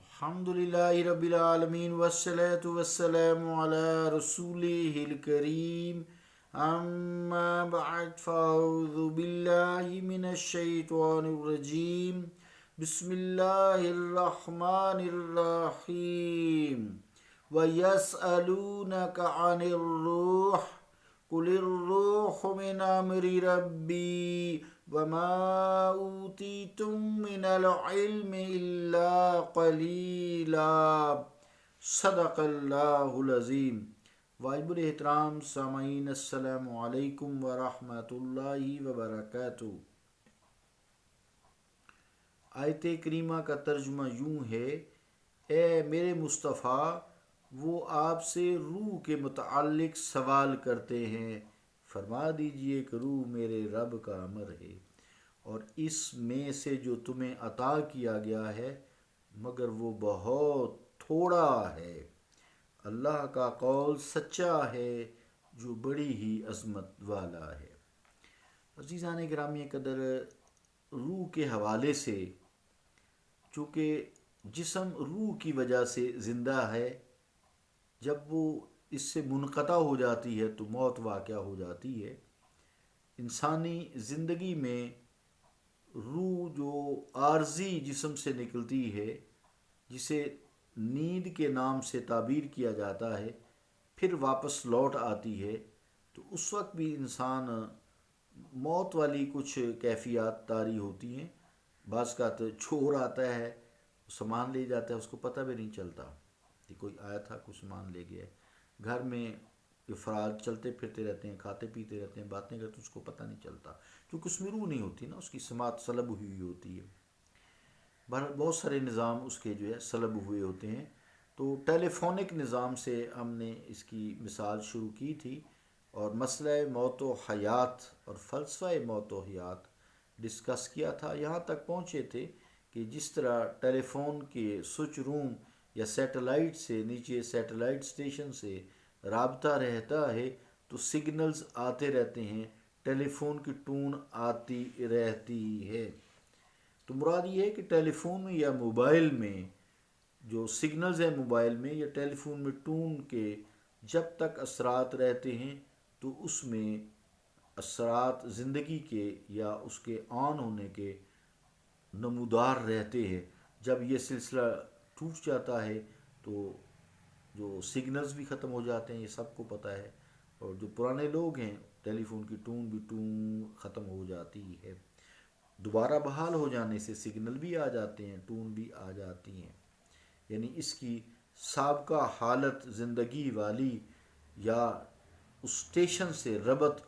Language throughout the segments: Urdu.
الحمدللہ رب العالمین والصلاة والسلام علی رسولہ الکریم اما بعد فاعوذ باللہ من الشیطان الرجیم بسم اللہ الرحمن الرحیم وَيَسْأَلُونَكَ عَنِ الرُّوحِ قُلِ الرُّوحُ مِنْ أَمْرِ رَبِّي وَمَا أُوتِيتُم مِّنَ الْعِلْمِ إِلَّا قَلِيلًا صدق اللہ العظیم۔ واجب الاحترام سامعین، السلام علیکم ورحمۃ اللہ وبرکاتہ۔ آیت کریمہ کا ترجمہ یوں ہے: اے میرے مصطفیٰ، وہ آپ سے روح کے متعلق سوال کرتے ہیں، فرما دیجئے کہ روح میرے رب کا امر ہے اور اس میں سے جو تمہیں عطا کیا گیا ہے، مگر وہ بہت تھوڑا ہے۔ اللہ کا قول سچا ہے جو بڑی ہی عظمت والا ہے۔ عزیزان گرامی قدر، روح کے حوالے سے، چونکہ جسم روح کی وجہ سے زندہ ہے، جب وہ اس سے منقطع ہو جاتی ہے تو موت واقع ہو جاتی ہے۔ انسانی زندگی میں روح جو عارضی جسم سے نکلتی ہے، جسے نیند کے نام سے تعبیر کیا جاتا ہے، پھر واپس لوٹ آتی ہے، تو اس وقت بھی انسان موت والی کچھ کیفیات طاری ہوتی ہیں۔ بعض کا تو چور آتا ہے، سامان لے جاتا ہے، اس کو پتہ بھی نہیں چلتا کہ کوئی آیا تھا، کچھ سامان لے گیا۔ گھر میں افراد چلتے پھرتے رہتے ہیں، کھاتے پیتے رہتے ہیں، باتیں کرتے، اس کو پتہ نہیں چلتا، کیونکہ اس میں روح نہیں ہوتی نا، اس کی سماعت سلب ہوئی ہوتی ہے۔ بہت سارے نظام اس کے جو ہے سلب ہوئے ہوتے ہیں۔ تو ٹیلی فونک نظام سے ہم نے اس کی مثال شروع کی تھی اور مسئلہ موت و حیات اور فلسفہ موت و حیات ڈسکس کیا تھا۔ یہاں تک پہنچے تھے کہ جس طرح ٹیلی فون کے سوئچ روم یا سیٹلائٹ سے نیچے سیٹلائٹ اسٹیشن سے رابطہ رہتا ہے تو سگنلز آتے رہتے ہیں، ٹیلی فون کی ٹون آتی رہتی ہے۔ تو مراد یہ ہے کہ ٹیلی فون میں یا موبائل میں جو سگنلز ہیں، موبائل میں یا ٹیلی فون میں ٹون کے جب تک اثرات رہتے ہیں تو اس میں اثرات زندگی کے یا اس کے آن ہونے کے نمودار رہتے ہیں۔ جب یہ سلسلہ ٹوٹ جاتا ہے تو جو سگنلز بھی ختم ہو جاتے ہیں، یہ سب کو پتہ ہے، اور جو پرانے لوگ ہیں ٹیلی فون کی ٹون ختم ہو جاتی ہے۔ دوبارہ بحال ہو جانے سے سگنل بھی آ جاتے ہیں، ٹون بھی آ جاتی ہیں، یعنی اس کی سابقہ حالت زندگی والی یا اس اسٹیشن سے ربط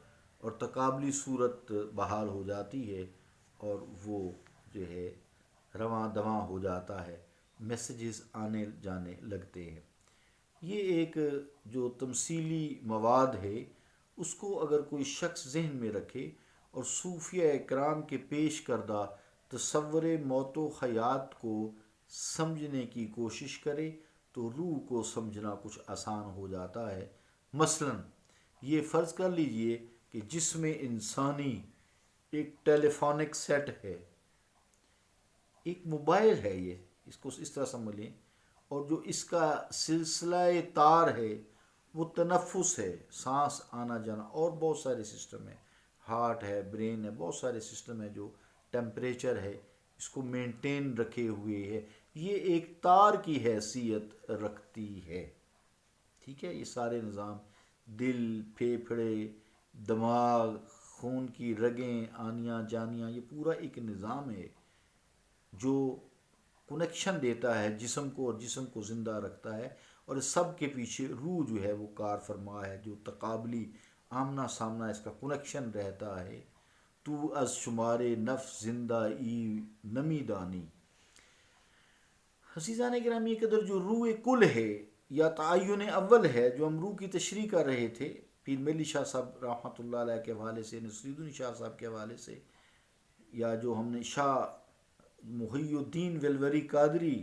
اور تقابلی صورت بحال ہو جاتی ہے اور وہ جو ہے رواں دواں ہو جاتا ہے، میسیجز آنے جانے لگتے ہیں۔ یہ ایک جو تمثیلی مواد ہے، اس کو اگر کوئی شخص ذہن میں رکھے اور صوفیہ اکرام کے پیش کردہ تصور موت و حیات کو سمجھنے کی کوشش کرے تو روح کو سمجھنا کچھ آسان ہو جاتا ہے۔ مثلا یہ فرض کر لیجئے کہ جسم انسانی ایک ٹیلی فونک سیٹ ہے، ایک موبائل ہے، یہ اس کو اس طرح سمجھ لیں، اور جو اس کا سلسلہ تار ہے وہ تنفس ہے، سانس آنا جانا، اور بہت سارے سسٹم ہیں، ہارٹ ہے، برین ہے، بہت سارے سسٹم ہیں، جو ٹیمپریچر ہے اس کو مینٹین رکھے ہوئے ہے، یہ ایک تار کی حیثیت رکھتی ہے۔ ٹھیک ہے، یہ سارے نظام، دل، پھیپھڑے، دماغ، خون کی رگیں آنیاں جانیاں، یہ پورا ایک نظام ہے جو کنیکشن دیتا ہے جسم کو اور جسم کو زندہ رکھتا ہے، اور سب کے پیچھے روح جو ہے وہ کار فرما ہے، جو تقابلی آمنا سامنا اس کا کنیکشن رہتا ہے۔ تو از شمار نفس زندہ ای نمی دانی۔ عزیزان گرامی قدر، جو روح کل ہے یا تعین اول ہے، جو ہم روح کی تشریح کر رہے تھے پیر ملی شاہ صاحب رحمۃ اللہ علیہ کے حوالے سے، نصیر الدین شاہ صاحب کے حوالے سے، یا جو ہم نے شاہ محی الدین ولوری قادری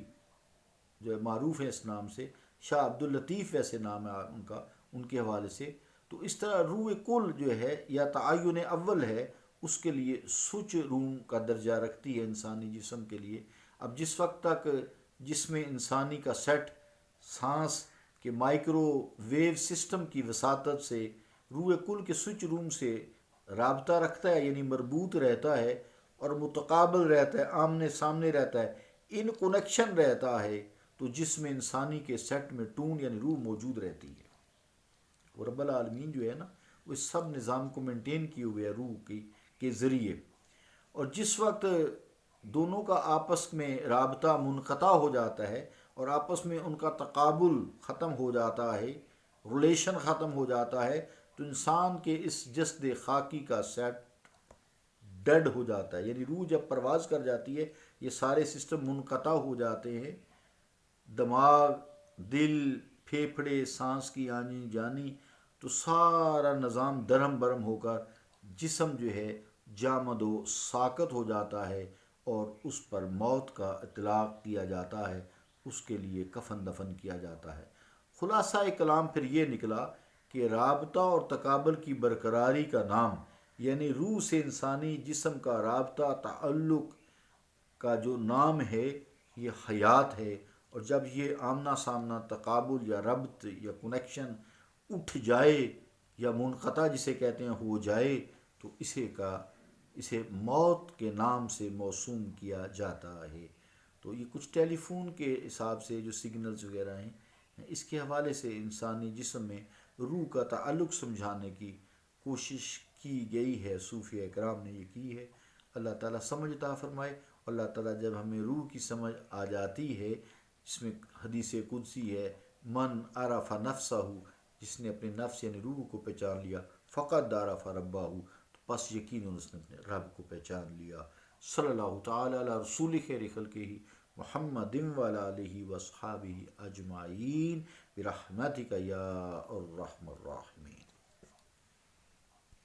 جو معروف ہے اس نام سے، شاہ عبداللطیف ویسے نام ہے ان کا، ان کے حوالے سے، تو اس طرح روح کل جو ہے یا تعین اول ہے، اس کے لیے سوچ روم کا درجہ رکھتی ہے انسانی جسم کے لیے۔ اب جس وقت تک جس میں انسانی کا سیٹ سانس کے مائکرو ویو سسٹم کی وساطت سے روح کل کے سوئچ روم سے رابطہ رکھتا ہے، یعنی مربوط رہتا ہے اور متقابل رہتا ہے، آمنے سامنے رہتا ہے، ان کنیکشن رہتا ہے، تو جسم انسانی کے سیٹ میں ٹون یعنی روح موجود رہتی ہے۔ وہ رب العالمین جو ہے نا، وہ اس سب نظام کو مینٹین کیے ہوئے ہے روح کے ذریعے۔ اور جس وقت دونوں کا آپس میں رابطہ منقطع ہو جاتا ہے اور آپس میں ان کا تقابل ختم ہو جاتا ہے، ریلیشن ختم ہو جاتا ہے، تو انسان کے اس جسد خاکی کا سیٹ ڈیڈ ہو جاتا ہے، یعنی روح جب پرواز کر جاتی ہے یہ سارے سسٹم منقطع ہو جاتے ہیں، دماغ، دل، پھیپھڑے، سانس کی آنی جانی، تو سارا نظام درہم برہم ہو کر جسم جو ہے جامد و ساکت ہو جاتا ہے اور اس پر موت کا اطلاق کیا جاتا ہے، اس کے لیے کفن دفن کیا جاتا ہے۔ خلاصہ کلام پھر یہ نکلا کہ رابطہ اور تقابل کی برقراری کا نام، یعنی روح سے انسانی جسم کا رابطہ تعلق کا جو نام ہے یہ حیات ہے، اور جب یہ آمنا سامنا تقابل یا ربط یا کنیکشن اٹھ جائے یا منقطع جسے کہتے ہیں ہو جائے، تو اسے موت کے نام سے موسوم کیا جاتا ہے۔ تو یہ کچھ ٹیلی فون کے حساب سے جو سگنلز وغیرہ ہیں، اس کے حوالے سے انسانی جسم میں روح کا تعلق سمجھانے کی کوشش کی گئی ہے، صوفیہ کرام نے یہ کی ہے۔ اللہ تعالیٰ سمجھ عطا فرمائے۔ اللہ تعالیٰ جب ہمیں روح کی سمجھ آ جاتی ہے، جس میں حدیث قدسی ہے، من عرف نفسہ، جس نے اپنے نفس یعنی روح کو پہچان لیا، فقط عرف ربہ، تو پس یقیناً اس نے اپنے رب کو پہچان لیا۔ صلی اللہ تعالیٰ علی رسول خیر خلقہ محمد وعلی آلہ واصحابہ اجمعین برحمتک یا ارحم الراحمین۔